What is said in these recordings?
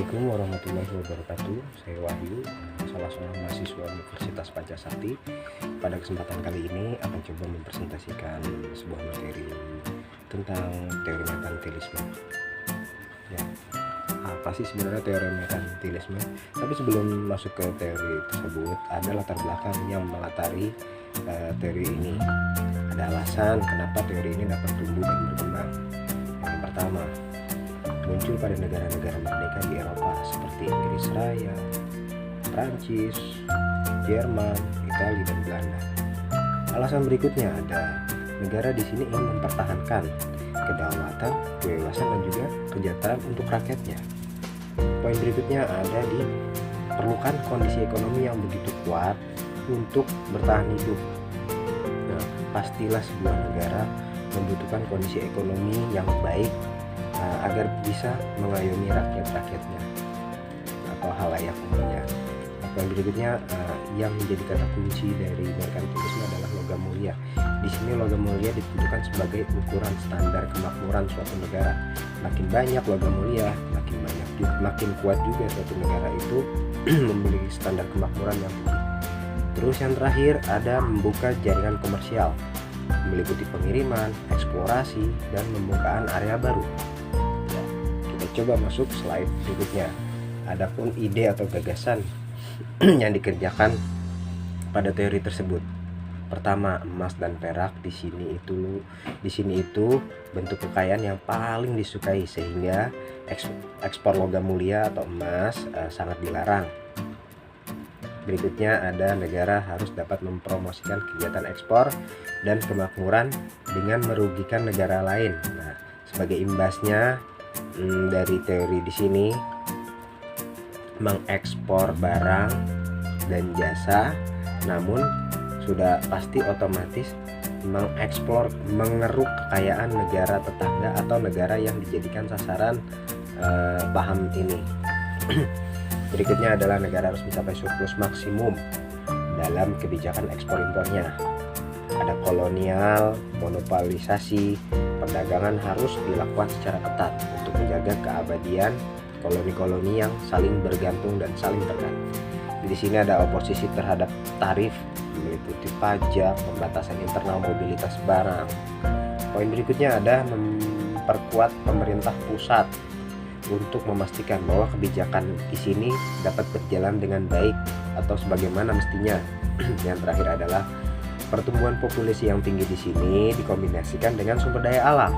Assalamualaikum warahmatullahi wabarakatuh. Saya Wahyu, salah seorang mahasiswa Universitas Pancasakti. Pada kesempatan kali ini akan coba mempresentasikan sebuah materi tentang teori merkantilisme. Ya, apa sih sebenarnya teori merkantilisme? Tapi sebelum masuk ke teori tersebut, ada latar belakang yang melatari teori ini. Ada alasan kenapa teori ini dapat tumbuh dan berkembang. Yang pertama, muncul pada negara-negara merdeka di Eropa seperti Inggris Raya, Prancis, Jerman, Italia, dan Belanda. Alasan berikutnya ada negara di sini ingin mempertahankan kedaulatan, kebebasan, dan juga kesejahteraan untuk rakyatnya. Poin berikutnya ada diperlukan kondisi ekonomi yang begitu kuat untuk bertahan hidup. Nah, pastilah sebuah negara membutuhkan kondisi ekonomi yang baik agar bisa mengayomi rakyat-rakyatnya atau halayak umumnya. Yang berikutnya yang menjadi kata kunci dari merkantilisme adalah logam mulia. Di sini logam mulia ditentukan sebagai ukuran standar kemakmuran suatu negara. Makin banyak logam mulia, makin kuat juga suatu negara itu memiliki standar kemakmuran yang tinggi. Terus yang terakhir ada membuka jaringan komersial, meliputi pengiriman, eksplorasi, dan pembukaan area baru. Coba masuk slide berikutnya. Adapun ide atau gagasan yang dikerjakan pada teori tersebut. Pertama, emas dan perak di sini itu bentuk kekayaan yang paling disukai, sehingga ekspor logam mulia atau emas sangat dilarang. Berikutnya ada negara harus dapat mempromosikan kegiatan ekspor dan kemakmuran dengan merugikan negara lain. Nah, sebagai imbasnya dari teori di sini, mengekspor barang dan jasa, namun sudah pasti otomatis mengeruk kekayaan negara tetangga atau negara yang dijadikan sasaran paham ini. Berikutnya adalah negara harus mencapai surplus maksimum dalam kebijakan ekspor impornya. Ada kolonial, monopolisasi, perdagangan harus dilakukan secara ketat untuk menjaga keabadian koloni-koloni yang saling bergantung dan saling terkait. Di sini ada oposisi terhadap tarif, meliputi pajak, pembatasan internal mobilitas barang. Poin berikutnya ada memperkuat pemerintah pusat untuk memastikan bahwa kebijakan di sini dapat berjalan dengan baik atau sebagaimana mestinya. Yang terakhir adalah pertumbuhan populasi yang tinggi di sini dikombinasikan dengan sumber daya alam.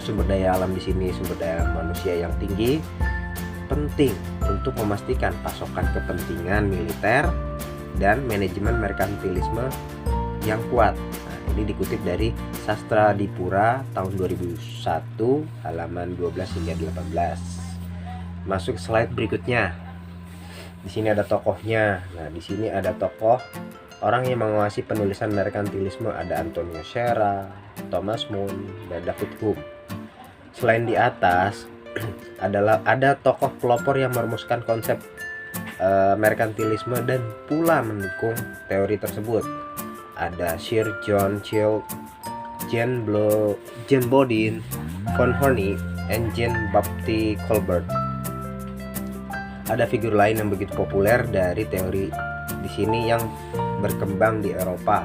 Sumber daya alam di sini, sumber daya manusia yang tinggi, penting untuk memastikan pasokan kepentingan militer dan manajemen merkantilisme yang kuat. Nah, ini dikutip dari Sastra Dipura tahun 2001 halaman 12 hingga 18. Masuk slide berikutnya. Di sini ada tokohnya. Nah, di sini ada tokoh orang yang menguasai penulisan merkantilisme, ada Antonio Serra, Thomas More, dan David Hume. Selain di atas ada tokoh pelopor yang merumuskan konsep merkantilisme dan pula mendukung teori tersebut. Ada Sir John Child, Jean Bodin, Von Horny, and Jean Baptiste Colbert. Ada figur lain yang begitu populer dari teori di sini yang berkembang di Eropa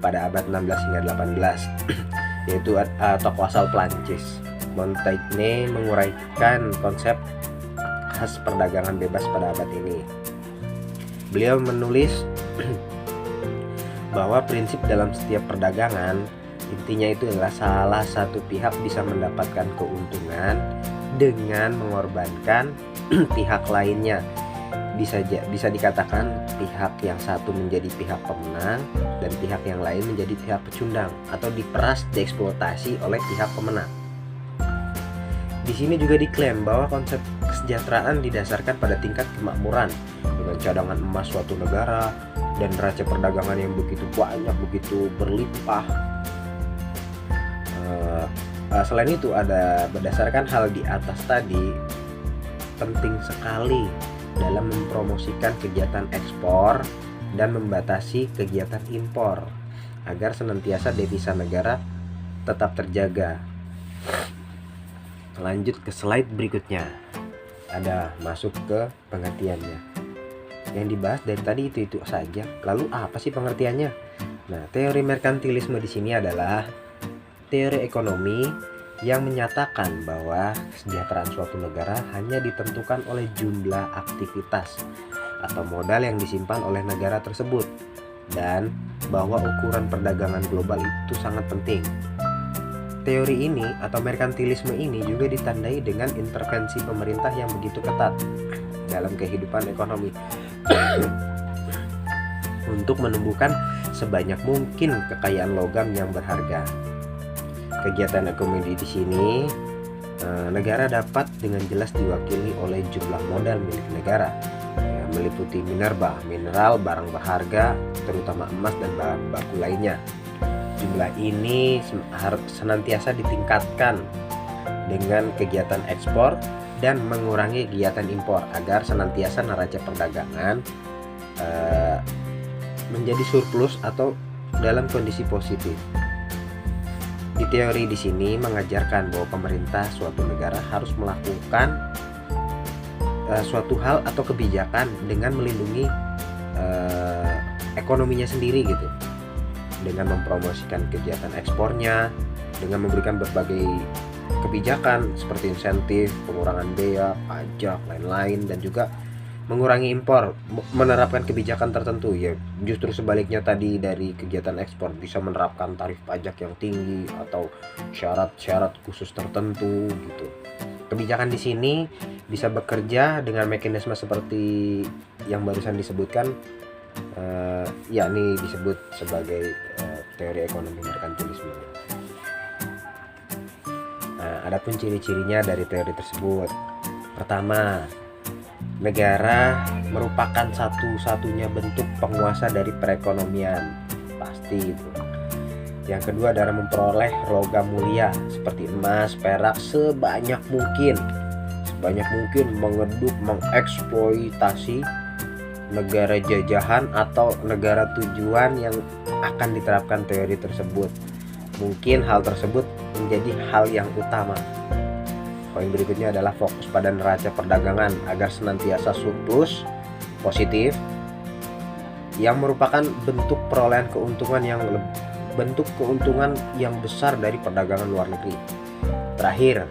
pada abad 16 hingga 18, yaitu tokoh asal Prancis. Montaigne menguraikan konsep khas perdagangan bebas pada abad ini. Beliau menulis bahwa prinsip dalam setiap perdagangan intinya itu adalah salah satu pihak bisa mendapatkan keuntungan dengan mengorbankan pihak lainnya. Bisa dikatakan pihak yang satu menjadi pihak pemenang dan pihak yang lain menjadi pihak pecundang atau diperas, dieksploitasi oleh pihak pemenang. Di sini juga diklaim bahwa konsep kesejahteraan didasarkan pada tingkat kemakmuran dengan cadangan emas suatu negara dan neraca perdagangan yang begitu banyak, begitu berlimpah. Selain itu ada berdasarkan hal di atas tadi, penting sekali dalam mempromosikan kegiatan ekspor dan membatasi kegiatan impor agar senantiasa devisa negara tetap terjaga. Lanjut ke slide berikutnya. ada masuk ke pengertiannya. Yang dibahas dari tadi itu saja. Lalu apa sih pengertiannya? Nah, teori merkantilisme di sini adalah teori ekonomi yang menyatakan bahwa kesejahteraan suatu negara hanya ditentukan oleh jumlah aktivitas atau modal yang disimpan oleh negara tersebut, dan bahwa ukuran perdagangan global itu sangat penting. Teori ini atau merkantilisme ini juga ditandai dengan intervensi pemerintah yang begitu ketat dalam kehidupan ekonomi untuk menumbuhkan sebanyak mungkin kekayaan logam yang berharga. Kegiatan ekonomi di sini negara dapat dengan jelas diwakili oleh jumlah modal milik negara, meliputi mineral, barang berharga, terutama emas dan bahan baku lainnya. Jumlah ini harus senantiasa ditingkatkan dengan kegiatan ekspor dan mengurangi kegiatan impor agar senantiasa neraca perdagangan menjadi surplus atau dalam kondisi positif. Di teori di sini mengajarkan bahwa pemerintah suatu negara harus melakukan suatu hal atau kebijakan dengan melindungi ekonominya sendiri gitu, dengan mempromosikan kegiatan ekspornya, dengan memberikan berbagai kebijakan seperti insentif, pengurangan bea, pajak, lain-lain, dan juga mengurangi impor, menerapkan kebijakan tertentu. Ya, justru sebaliknya tadi dari kegiatan ekspor bisa menerapkan tarif pajak yang tinggi atau syarat-syarat khusus tertentu gitu. Kebijakan di sini bisa bekerja dengan mekanisme seperti yang barusan disebutkan, yakni disebut sebagai teori ekonomi merkantilisme. Adapun ciri-cirinya dari teori tersebut, pertama, negara merupakan satu-satunya bentuk penguasa dari perekonomian, pasti itu. Yang kedua adalah memperoleh logam mulia seperti emas, perak sebanyak mungkin mengeduk, mengeksploitasi negara jajahan atau negara tujuan yang akan diterapkan teori tersebut. Mungkin hal tersebut menjadi hal yang utama. Poin berikutnya adalah fokus pada neraca perdagangan agar senantiasa surplus positif, yang merupakan bentuk perolehan keuntungan yang besar dari perdagangan luar negeri. Terakhir,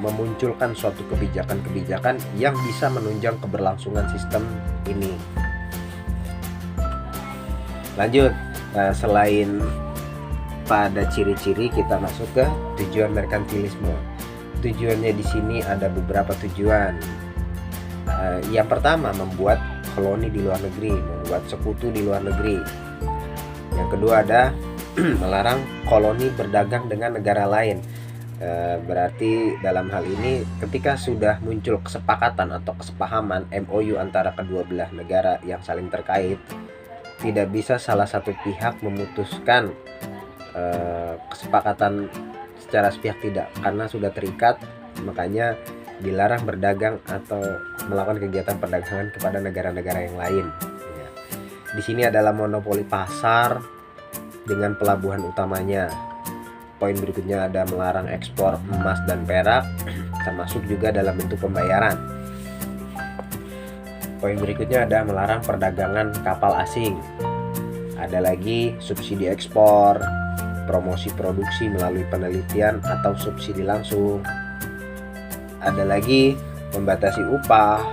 memunculkan suatu kebijakan-kebijakan yang bisa menunjang keberlangsungan sistem ini. Lanjut, selain pada ciri-ciri, kita masuk ke tujuan merkantilisme. Tujuannya di sini ada beberapa tujuan. Yang pertama, membuat koloni di luar negeri, membuat sekutu di luar negeri. Yang kedua ada melarang koloni berdagang dengan negara lain. Berarti dalam hal ini ketika sudah muncul kesepakatan atau kesepahaman MOU antara kedua belah negara yang saling terkait, tidak bisa salah satu pihak memutuskan kesepakatan secara sepihak, tidak, karena sudah terikat. Makanya dilarang berdagang atau melakukan kegiatan perdagangan kepada negara-negara yang lain. Ya. Di sini adalah monopoli pasar dengan pelabuhan utamanya. Poin berikutnya ada melarang ekspor emas dan perak, termasuk juga dalam bentuk pembayaran. Poin berikutnya ada melarang perdagangan kapal asing. Ada lagi subsidi ekspor, promosi produksi melalui penelitian atau subsidi langsung. Ada lagi membatasi upah,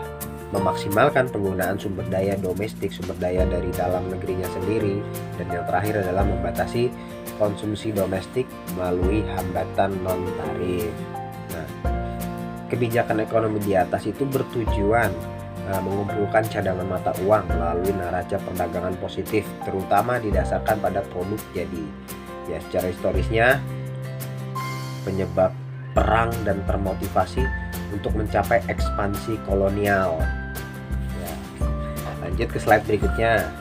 memaksimalkan penggunaan sumber daya domestik, sumber daya dari dalam negerinya sendiri, dan yang terakhir adalah membatasi konsumsi domestik melalui hambatan non tarif. Nah, kebijakan ekonomi di atas itu bertujuan mengumpulkan cadangan mata uang melalui neraca perdagangan positif, terutama didasarkan pada produk jadi. Ya, secara historisnya penyebab perang dan termotivasi untuk mencapai ekspansi kolonial. Ya, lanjut ke slide berikutnya.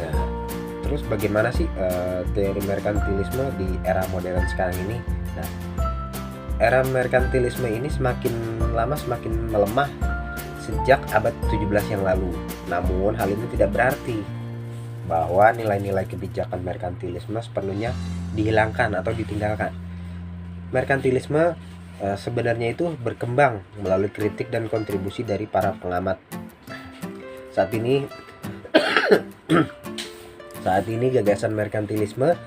Nah, terus bagaimana sih teori merkantilisme di era modern sekarang ini? Nah, era merkantilisme ini semakin lama semakin melemah sejak abad 17 yang lalu. Namun hal ini tidak berarti bahwa nilai-nilai kebijakan merkantilisme sepenuhnya dihilangkan atau ditinggalkan. Merkantilisme sebenarnya itu berkembang melalui kritik dan kontribusi dari para pengamat. Saat ini gagasan merkantilisme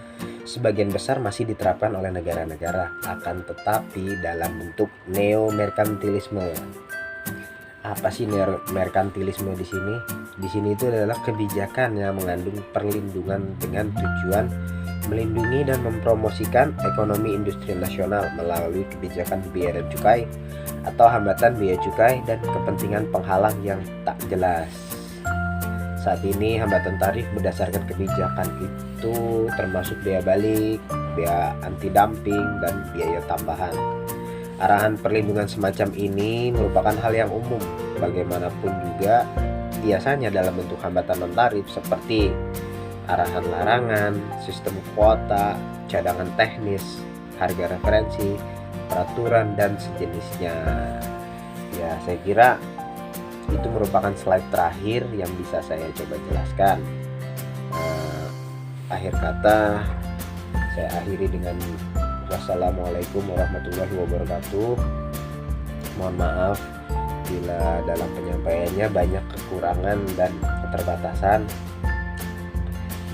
sebagian besar masih diterapkan oleh negara-negara, akan tetapi dalam bentuk neo-merkantilisme. Apa sih merkantilisme di sini? Di sini itu adalah kebijakan yang mengandung perlindungan dengan tujuan melindungi dan mempromosikan ekonomi industri nasional melalui kebijakan biaya dan cukai atau hambatan biaya cukai dan kepentingan penghalang yang tak jelas. Saat ini hambatan tarif berdasarkan kebijakan itu termasuk biaya balik, biaya anti dumping, dan biaya tambahan. Arahan perlindungan semacam ini merupakan hal yang umum, bagaimanapun juga biasanya dalam bentuk hambatan non-tarif seperti arahan larangan, sistem kuota, cadangan teknis, harga referensi, peraturan, dan sejenisnya. Ya, saya kira itu merupakan slide terakhir yang bisa saya coba jelaskan. Akhir kata saya akhiri dengan wassalamualaikum warahmatullahi wabarakatuh. Mohon maaf bila dalam penyampaiannya banyak kekurangan dan keterbatasan,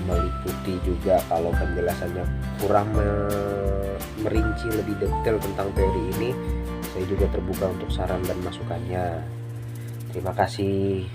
meliputi juga kalau penjelasannya kurang merinci lebih detail tentang teori ini. Saya juga terbuka untuk saran dan masukannya. Terima kasih.